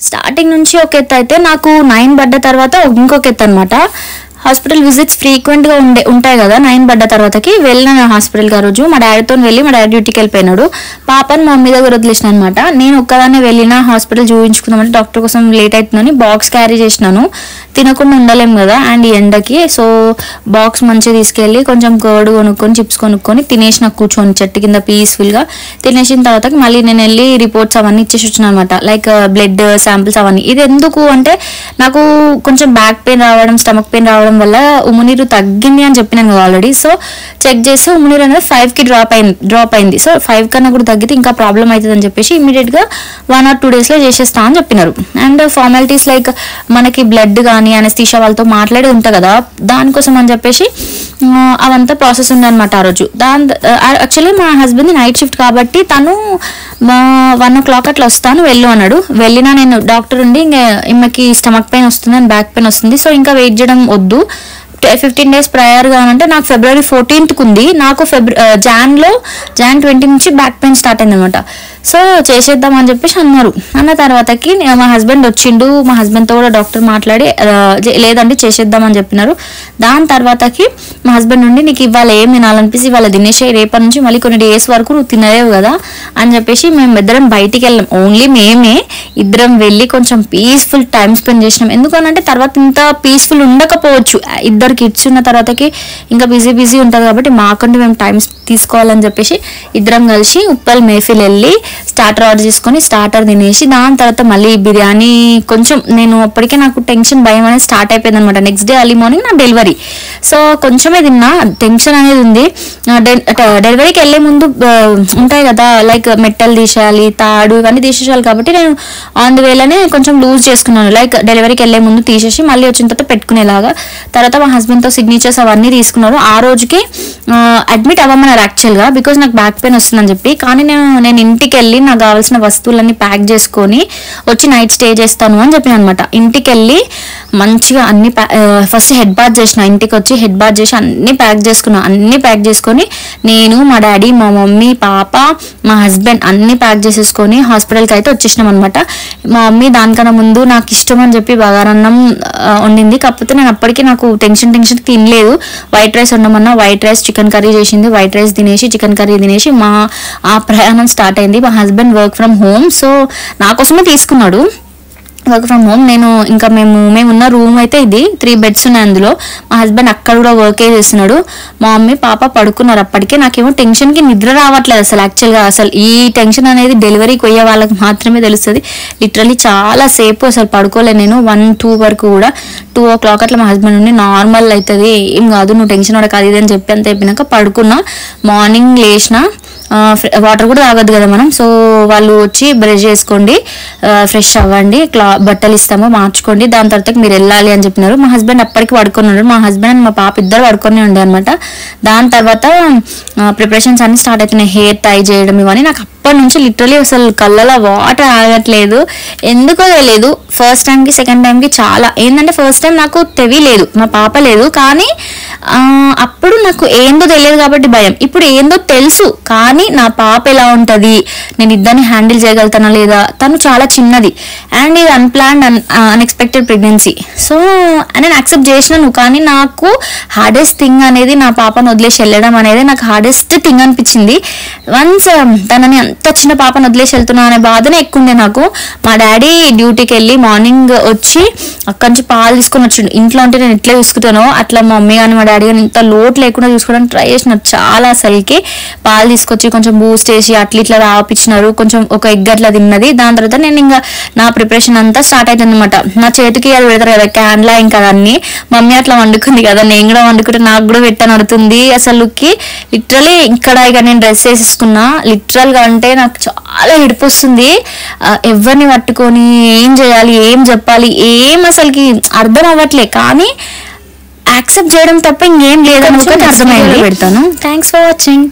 Starting నుంచి ఒక ఎత్తు అయితే నాకు 9 పడ్డ తర్వాత ఇంకొక ఎత్తు అనమాట. హాస్పిటల్ విజిట్స్ ఫ్రీక్వెంట్గా ఉంటాయి కదా. 9 పడ్డ తర్వాతకి వెళ్ళిన హాస్పిటల్కి ఆ రోజు మా డాడీతో వెళ్ళి మా డాడీ డ్యూటీకి వెళ్ళిపోయినాడు. పాపని మా మమ్మీ దగ్గర వదిలేసిన అనమాట. నేను ఒక్కదాన్నే వెళ్ళిన హాస్పిటల్ చూపించుకుందామంటే డాక్టర్ కోసం లేట్ అవుతుందని బాక్స్ క్యారీ చేసినాను. తినకుండా ఉండలేము కదా అండ్ ఈ ఎండకి. సో బాక్స్ మంచిగా తీసుకెళ్ళి కొంచెం కర్డ్ కొనుక్కొని చిప్స్ కొనుక్కొని తినేసిన కూర్చొని చెట్టు కింద పీస్ఫుల్గా. తినేసిన తర్వాత మళ్ళీ నేను వెళ్ళి రిపోర్ట్స్ అవన్నీ ఇచ్చేసి వచ్చిన అనమాట. లైక్ బ్లడ్ శాంపిల్స్ అవన్నీ. ఇది ఎందుకు అంటే నాకు కొంచెం బ్యాక్ పెయిన్ రావడం, స్టమక్ పెయిన్ రావడం వల్ల ఉమ్మునీరు తగ్గింది అని చెప్పినాను కదా ఆల్రెడీ. సో చెక్ చేస్తే ఉమ్మునీరు అనేది 5కి డ్రాప్ అయింది. సో 5 కన్నా కూడా తగ్గితే ఇంకా ప్రాబ్లం అవుతుంది అని చెప్పేసి ఇమీడియట్గా 1 or 2 daysలో చేసేస్తా అని చెప్పినారు. అండ్ ఫార్మాలిటీస్ లైక్ మనకి బ్లడ్ కానీ అనస్థీషియా వాళ్ళతో మాట్లాడేది ఉంటుంది కదా, దానికోసం అని చెప్పేసి అవంతా ప్రాసెస్ ఉందన్నమాట ఆ రోజు. యాక్చువల్లీ మా హస్బెండ్ నైట్ షిఫ్ట్ కాబట్టి తను 1 o'clock అట్లా వస్తాను వెళ్ళు అన్నాడు. వెళ్ళినా నేను డాక్టర్ ఉండి ఇంకా ఈమెకి స్టమక్ పెయిన్ వస్తుంది అండ్ బ్యాక్ పెయిన్ వస్తుంది, సో ఇంకా వెయిట్ చేయడం వద్దు, 15 days ప్రయర్గా అంటే నాకు February 14th ఉంది. నాకు Jan 20 నుంచి బ్యాక్ పెయిన్ స్టార్ట్ అయింది అనమాట. సో చేసేద్దాం అని చెప్పేసి అన్నారు. అన్న తర్వాతకి మా హస్బెండ్ వచ్చిండు. మా హస్బెండ్తో కూడా డాక్టర్ మాట్లాడి లేదండి చేసేద్దాం అని చెప్పినారు. దాని తర్వాతకి మా హస్బెండ్ నుండి నీకు ఇవాళ ఏం తినాలనిపిస్తే ఇవాళ తినేసే, రేపటి నుంచి మళ్ళీ కొన్ని డేస్ వరకు నువ్వు తినలేవు కదా అని చెప్పేసి మేము ఇద్దరం బయటికి వెళ్ళాం. ఓన్లీ మేమే ఇద్దరం వెళ్ళి కొంచెం పీస్ఫుల్ టైం స్పెండ్ చేసినాం. ఎందుకనంటే తర్వాత ఇంత పీస్ఫుల్ ఉండకపోవచ్చు, ఇద్దరు కిడ్స్ ఉన్న తర్వాతకి ఇంకా బిజీ ఉంటుంది కాబట్టి మాకంటే మేము టైం తీసుకోవాలని చెప్పేసి ఇద్దరం కలిసి ఉప్పల్ మేఫిల్ వెళ్ళి స్టార్టర్ ఆర్డర్ చేసుకొని స్టార్టర్ తినేసి దాని తర్వాత మళ్ళీ బిర్యానీ కొంచెం నేను అప్పటికే నాకు టెన్షన్ భయం అనేది స్టార్ట్ అయిపోయింది అనమాట. నెక్స్ట్ డే ఎర్లీ మార్నింగ్ నా డెలివరీ. సో కొంచెమే తిన్నా, టెన్షన్ అనేది ఉంది. డెలివరీకి వెళ్ళే ముందు ఉంటాయి కదా లైక్ మెట్టలు తీసేయాలి, తాడు ఇవన్నీ తీసేయాలి కాబట్టి నేను ఆన్ ది వేలోనే కొంచెం లూజ్ చేసుకున్నాను. లైక్ డెలివరీకి వెళ్ళే ముందు తీసేసి మళ్ళీ వచ్చిన తర్వాత పెట్టుకునేలాగా. తర్వాత మా హస్బెండ్తో సిగ్నేచర్స్ అవన్నీ తీసుకున్నారు. ఆ రోజుకి అడ్మిట్ అవ్వమన్నారు యాక్చువల్గా, బికాజ్ నాకు బ్యాక్ పెయిన్ వస్తుందని చెప్పి. కానీ నేను ఇంటికి వెళ్ళి నాకు కావాల్సిన వస్తువులన్నీ ప్యాక్ చేసుకొని వచ్చి నైట్ స్టే చేస్తాను అని చెప్పిన అనమాట. ఇంటికి వెళ్ళి మంచిగా అన్ని ఫస్ట్ హెడ్ బాత్ చేసిన, ఇంటికి వచ్చి హెడ్ బాత్ చేసి అన్ని ప్యాక్ చేసుకున్నా. అన్ని ప్యాక్ చేసుకొని నేను, మా డాడీ, మా మమ్మీ, పాప, మా హస్బెండ్ అన్ని ప్యాక్ చేసేసుకొని హాస్పిటల్కి అయితే వచ్చేసినాం అనమాట. మా మమ్మీ దానికన్నా ముందు నాకు ఇష్టం అని చెప్పి బగారన్నం వండింది. కాకపోతే నేను అప్పటికి నాకు టెన్షన్ తినలేదు. వైట్ రైస్ వండమన్నా వైట్ రైస్, చికెన్ కర్రీ చేసింది. వైట్ రైస్ తినేసి చికెన్ కర్రీ తినేసి ఆ ప్రయాణం స్టార్ట్ అయింది. మా husband work from home, so నా కోసమే తీసుకున్నాడు వర్క్ ఫ్రమ్ హోమ్. నేను ఇంకా మేమున్న రూమ్ అయితే ఇది 3 beds ఉన్నాయి అందులో. మా హస్బెండ్ అక్కడ కూడా వర్కే చేస్తున్నాడు. మా మమ్మీ పాప పడుకున్నారు. అప్పటికే నాకేమో టెన్షన్కి నిద్ర రావట్లేదు అసలు. యాక్చువల్గా అసలు ఈ టెన్షన్ అనేది డెలివరీకి పోయే వాళ్ళకి మాత్రమే తెలుస్తుంది. లిటరలీ చాలా సేపు అసలు పడుకోలేదు నేను. 1-2 వరకు కూడా. 2 o'clock అట్లా మా హస్బెండ్ నుండి నార్మల్ అవుతుంది, ఏం కాదు నువ్వు టెన్షన్ పడక ఇది అని చెప్పి అంత అయిపోయినాక పడుకున్నా. మార్నింగ్ లేచిన వాటర్ కూడా తాగద్దు కదా మనం. సో వాళ్ళు వచ్చి బ్రష్ చేసుకోండి, ఫ్రెష్ అవ్వండి, బట్టలు ఇస్తామో మార్చుకోండి, దాని తర్వాత మీరు వెళ్ళాలి అని చెప్పినారు. మా హస్బెండ్ అప్పటికి పడుకున్నాడు. మా హస్బెండ్ అండ్ మా పాప ఇద్దరు పడుకొని ఉండే అనమాట. దాని తర్వాత ప్రిపరేషన్స్ అన్ని స్టార్ట్ అవుతున్నాయి. హెయిర్ టై చేయడం ఇవన్నీ. నాకు అప్పటి నుంచి లిటరలీ అసలు కళ్ళలో వాటర్ ఆగట్లేదు, ఎందుకో తెలియదు. ఫస్ట్ టైంకి సెకండ్ టైంకి చాలా ఏంటంటే ఫస్ట్ టైం నాకు తెలియలేదు, మా పాప లేదు, కానీ అప్పుడు నాకు ఏందో తెలియదు కాబట్టి భయం. ఇప్పుడు ఏందో తెలుసు కానీ నా పాప ఎలా ఉంటుంది, నేను ఇద్దరిని హ్యాండిల్ చేయగలుగుతానా లేదా, తను చాలా చిన్నది అండ్ ఇది అన్ప్లాన్డ్ అన్ఎక్స్పెక్టెడ్ ప్రెగ్నెన్సీ. సో నేను యాక్సెప్ట్ చేసినాను. కానీ నాకు హార్డెస్ట్ థింగ్ అనేది నా పాపను వదిలేసి వెళ్ళడం అనేది నాకు హార్డెస్ట్ థింగ్ అనిపించింది. వన్స్ తనని అంత చిన్న పాపను వదిలేసి వెళ్తున్నా అనే బాధనే ఎక్కువ ఉండే నాకు. మా డాడీ డ్యూటీకి వెళ్ళి మార్నింగ్ వచ్చి అక్కడి నుంచి పాలు తీసుకొని వచ్చిండు. ఇంట్లో అంటే నేను ఎట్లా చూసుకుంటానో అట్లా మా మమ్మీ కానీ మా డాడీ కానీ ఇంత లోటు లేకుండా చూసుకోవడానికి ట్రై చేసినారు చాలా. అసలుకి పాలు తీసుకొచ్చి కొంచెం బూస్ట్ వేసి అట్లా ఇట్లా రాపించినారు. కొంచెం ఒక ఎగ్ అట్లా తిన్నది. దాని తర్వాత నేను ఇంకా నా ప్రిపరేషన్ అంతా స్టార్ట్ అవుతుంది అనమాట. నా చేతికి అది పెడతారు కదా క్యాన్లా, ఇంకా అన్ని మమ్మీ అట్లా వండుకుంది కదా, నేను కూడా వండుకుంటే నాకు కూడా పెట్టని అడుగుతుంది. అసలుకి లిటరలీ ఇక్కడ ఇక నేను డ్రెస్ వేసేసుకున్నా. లిటరల్గా అంటే నాకు చాలా ఏడుపు వస్తుంది. ఎవరిని పట్టుకొని ఏం చేయాలి, ఏం చెప్పాలి, ఏం అసలుకి అర్థం అవ్వట్లే. కానీ యాక్సెప్ట్ చేయడం తప్ప ఇంకేం లేదని ఒకటి అర్థమైంది. పెడతాను. Thanks for watching.